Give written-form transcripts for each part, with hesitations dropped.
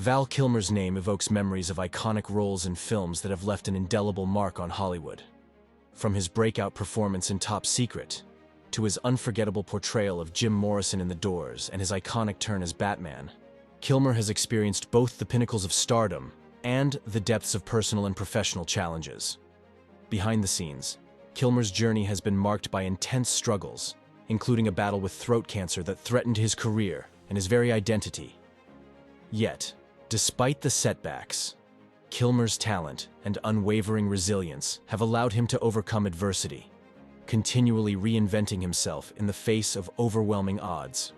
Val Kilmer's name evokes memories of iconic roles in films that have left an indelible mark on Hollywood. From his breakout performance in Top Secret, to his unforgettable portrayal of Jim Morrison in The Doors and his iconic turn as Batman, Kilmer has experienced both the pinnacles of stardom and the depths of personal and professional challenges. Behind the scenes, Kilmer's journey has been marked by intense struggles, including a battle with throat cancer that threatened his career and his very identity. Yet, despite the setbacks, Kilmer's talent and unwavering resilience have allowed him to overcome adversity, continually reinventing himself in the face of overwhelming odds.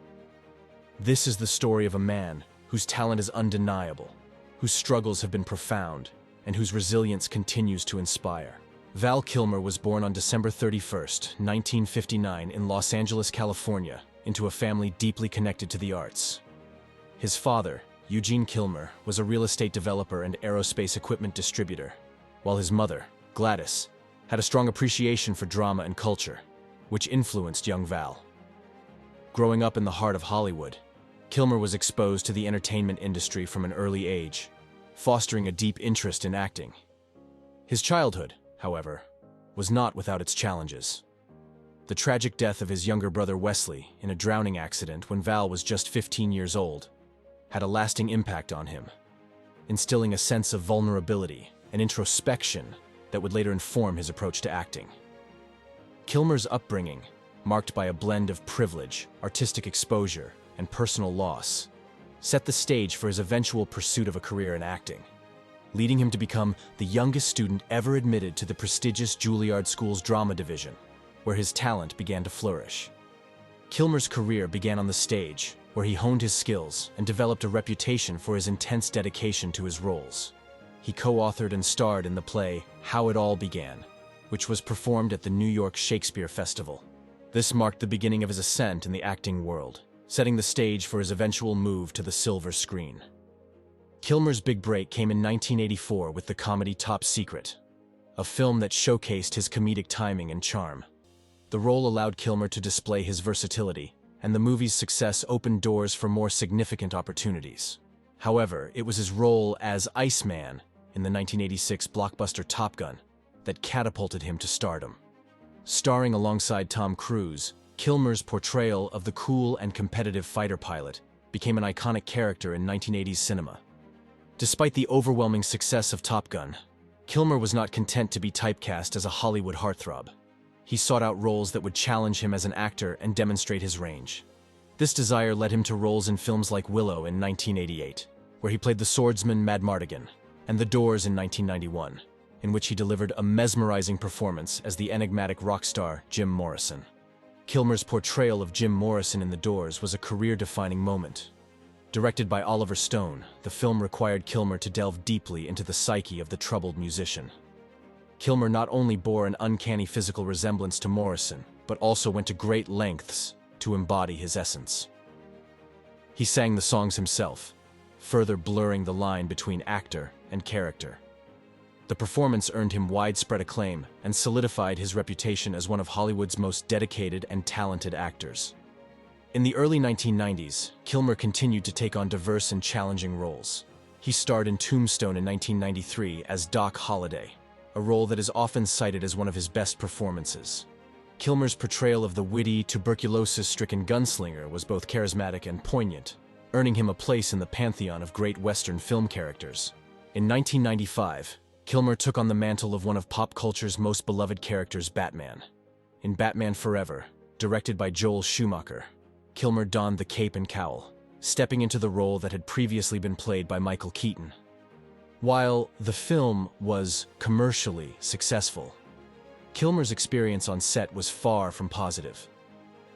This is the story of a man whose talent is undeniable, whose struggles have been profound, and whose resilience continues to inspire. Val Kilmer was born on December 31st, 1959 in Los Angeles, California, into a family deeply connected to the arts. His father, Eugene Kilmer, was a real estate developer and aerospace equipment distributor, while his mother, Gladys, had a strong appreciation for drama and culture, which influenced young Val. Growing up in the heart of Hollywood, Kilmer was exposed to the entertainment industry from an early age, fostering a deep interest in acting. His childhood, however, was not without its challenges. The tragic death of his younger brother Wesley in a drowning accident when Val was just 15 years old had a lasting impact on him, instilling a sense of vulnerability and introspection that would later inform his approach to acting. Kilmer's upbringing, marked by a blend of privilege, artistic exposure, and personal loss, set the stage for his eventual pursuit of a career in acting, leading him to become the youngest student ever admitted to the prestigious Juilliard School's drama division, where his talent began to flourish. Kilmer's career began on the stage, where he honed his skills and developed a reputation for his intense dedication to his roles. He co-authored and starred in the play How It All Began, which was performed at the New York Shakespeare Festival. This marked the beginning of his ascent in the acting world, setting the stage for his eventual move to the silver screen. Kilmer's big break came in 1984 with the comedy Top Secret, a film that showcased his comedic timing and charm. The role allowed Kilmer to display his versatility, and the movie's success opened doors for more significant opportunities. However, it was his role as Iceman in the 1986 blockbuster Top Gun that catapulted him to stardom. Starring alongside Tom Cruise, Kilmer's portrayal of the cool and competitive fighter pilot became an iconic character in 1980s cinema. Despite the overwhelming success of Top Gun, Kilmer was not content to be typecast as a Hollywood heartthrob. He sought out roles that would challenge him as an actor and demonstrate his range. This desire led him to roles in films like Willow in 1988, where he played the swordsman Madmartigan, and The Doors in 1991, in which he delivered a mesmerizing performance as the enigmatic rock star Jim Morrison. Kilmer's portrayal of Jim Morrison in The Doors was a career-defining moment. Directed by Oliver Stone, the film required Kilmer to delve deeply into the psyche of the troubled musician. Kilmer not only bore an uncanny physical resemblance to Morrison, but also went to great lengths to embody his essence. He sang the songs himself, further blurring the line between actor and character. The performance earned him widespread acclaim and solidified his reputation as one of Hollywood's most dedicated and talented actors. In the early 1990s, Kilmer continued to take on diverse and challenging roles. He starred in Tombstone in 1993 as Doc Holliday, a role that is often cited as one of his best performances. Kilmer's portrayal of the witty, tuberculosis-stricken gunslinger was both charismatic and poignant, earning him a place in the pantheon of great Western film characters. In 1995, Kilmer took on the mantle of one of pop culture's most beloved characters, Batman. In Batman Forever, directed by Joel Schumacher, Kilmer donned the cape and cowl, stepping into the role that had previously been played by Michael Keaton. While the film was commercially successful, Kilmer's experience on set was far from positive.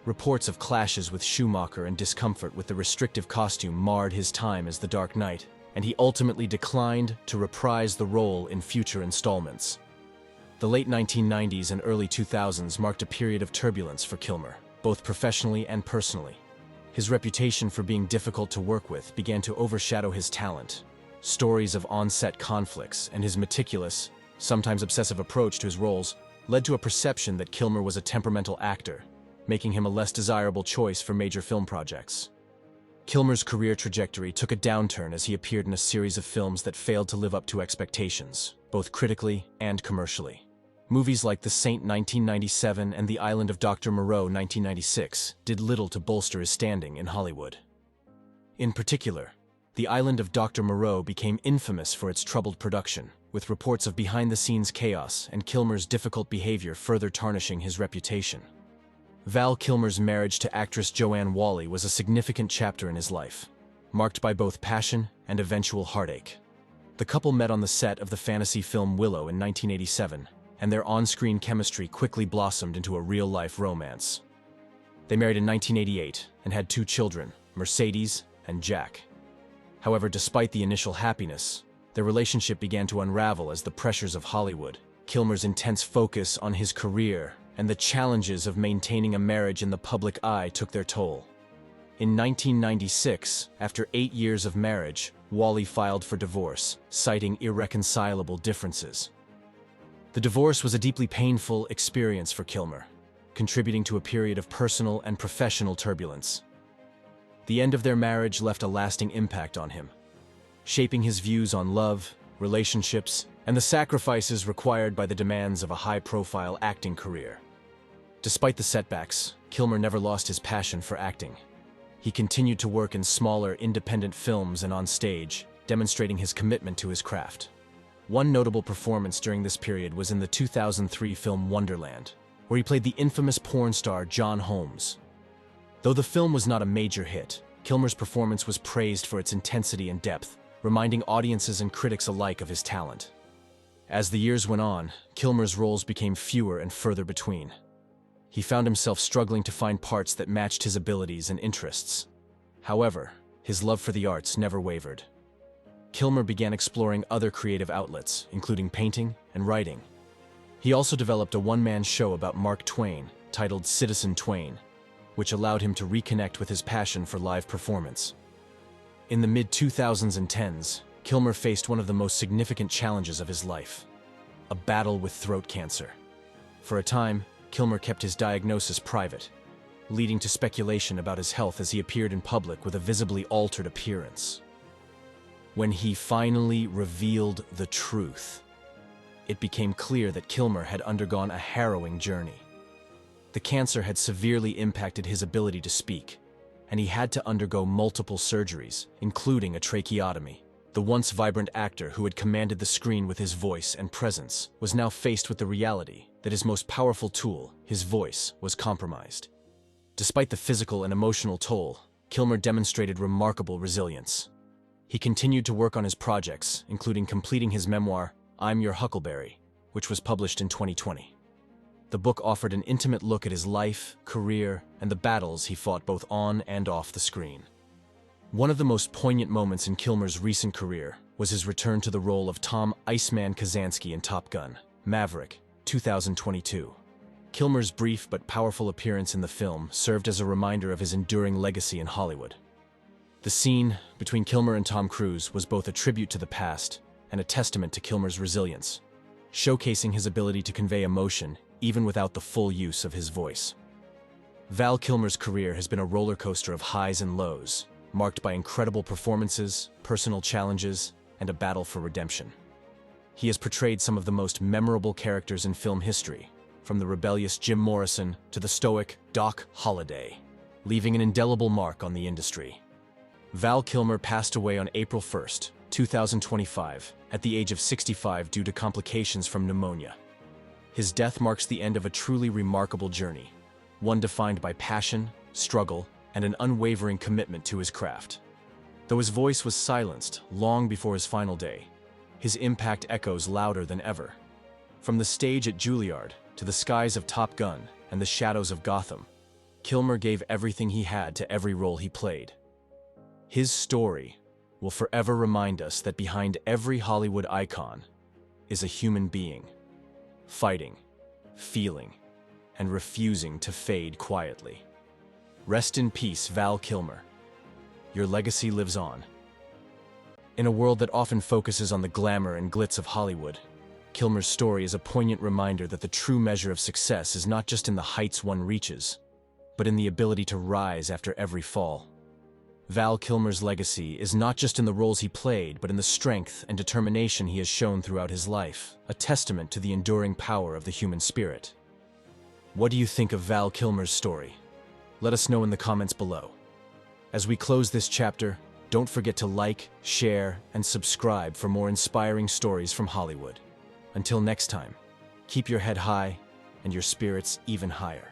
Reports of clashes with Schumacher and discomfort with the restrictive costume marred his time as the Dark Knight, and he ultimately declined to reprise the role in future installments. The late 1990s and early 2000s marked a period of turbulence for Kilmer, both professionally and personally. His reputation for being difficult to work with began to overshadow his talent. Stories of on-set conflicts and his meticulous, sometimes obsessive approach to his roles led to a perception that Kilmer was a temperamental actor, making him a less desirable choice for major film projects. Kilmer's career trajectory took a downturn as he appeared in a series of films that failed to live up to expectations, both critically and commercially. Movies like The Saint 1997 and The Island of Dr. Moreau 1996 did little to bolster his standing in Hollywood. In particular, The Island of Dr. Moreau became infamous for its troubled production, with reports of behind-the-scenes chaos and Kilmer's difficult behavior further tarnishing his reputation. Val Kilmer's marriage to actress Joanne Whalley was a significant chapter in his life, marked by both passion and eventual heartache. The couple met on the set of the fantasy film Willow in 1987, and their on-screen chemistry quickly blossomed into a real-life romance. They married in 1988 and had 2 children, Mercedes and Jack. However, despite the initial happiness, their relationship began to unravel as the pressures of Hollywood, Kilmer's intense focus on his career, and the challenges of maintaining a marriage in the public eye took their toll. In 1996, after 8 years of marriage, Whalley filed for divorce, citing irreconcilable differences. The divorce was a deeply painful experience for Kilmer, contributing to a period of personal and professional turbulence. The end of their marriage left a lasting impact on him, shaping his views on love, relationships, and the sacrifices required by the demands of a high-profile acting career. Despite the setbacks, Kilmer never lost his passion for acting. He continued to work in smaller, independent films and on stage, demonstrating his commitment to his craft. One notable performance during this period was in the 2003 film Wonderland, where he played the infamous porn star John Holmes. Though the film was not a major hit, Kilmer's performance was praised for its intensity and depth, reminding audiences and critics alike of his talent. As the years went on, Kilmer's roles became fewer and further between. He found himself struggling to find parts that matched his abilities and interests. However, his love for the arts never wavered. Kilmer began exploring other creative outlets, including painting and writing. He also developed a one-man show about Mark Twain, titled Citizen Twain, which allowed him to reconnect with his passion for live performance. In the mid-2010s, Kilmer faced one of the most significant challenges of his life: a battle with throat cancer. For a time, Kilmer kept his diagnosis private, leading to speculation about his health as he appeared in public with a visibly altered appearance. When he finally revealed the truth, it became clear that Kilmer had undergone a harrowing journey. The cancer had severely impacted his ability to speak, and he had to undergo multiple surgeries, including a tracheotomy. The once vibrant actor who had commanded the screen with his voice and presence was now faced with the reality that his most powerful tool, his voice, was compromised. Despite the physical and emotional toll, Kilmer demonstrated remarkable resilience. He continued to work on his projects, including completing his memoir, I'm Your Huckleberry, which was published in 2020. The book offered an intimate look at his life, career, and the battles he fought both on and off the screen. One of the most poignant moments in Kilmer's recent career was his return to the role of Tom "Iceman" Kazansky in Top Gun: Maverick, 2022. Kilmer's brief but powerful appearance in the film served as a reminder of his enduring legacy in Hollywood. The scene between Kilmer and Tom Cruise was both a tribute to the past and a testament to Kilmer's resilience, showcasing his ability to convey emotion even without the full use of his voice. Val Kilmer's career has been a roller coaster of highs and lows, marked by incredible performances, personal challenges, and a battle for redemption. He has portrayed some of the most memorable characters in film history, from the rebellious Jim Morrison to the stoic Doc Holliday, leaving an indelible mark on the industry. Val Kilmer passed away on April 1st, 2025, at the age of 65 due to complications from pneumonia. His death marks the end of a truly remarkable journey, one defined by passion, struggle, and an unwavering commitment to his craft. Though his voice was silenced long before his final day, his impact echoes louder than ever. From the stage at Juilliard to the skies of Top Gun and the shadows of Gotham, Kilmer gave everything he had to every role he played. His story will forever remind us that behind every Hollywood icon is a human being, fighting, feeling, and refusing to fade quietly. Rest in peace, Val Kilmer. Your legacy lives on. In a world that often focuses on the glamour and glitz of Hollywood, Kilmer's story is a poignant reminder that the true measure of success is not just in the heights one reaches, but in the ability to rise after every fall. Val Kilmer's legacy is not just in the roles he played, but in the strength and determination he has shown throughout his life, a testament to the enduring power of the human spirit. What do you think of Val Kilmer's story? Let us know in the comments below. As we close this chapter, don't forget to like, share, and subscribe for more inspiring stories from Hollywood. Until next time, keep your head high and your spirits even higher.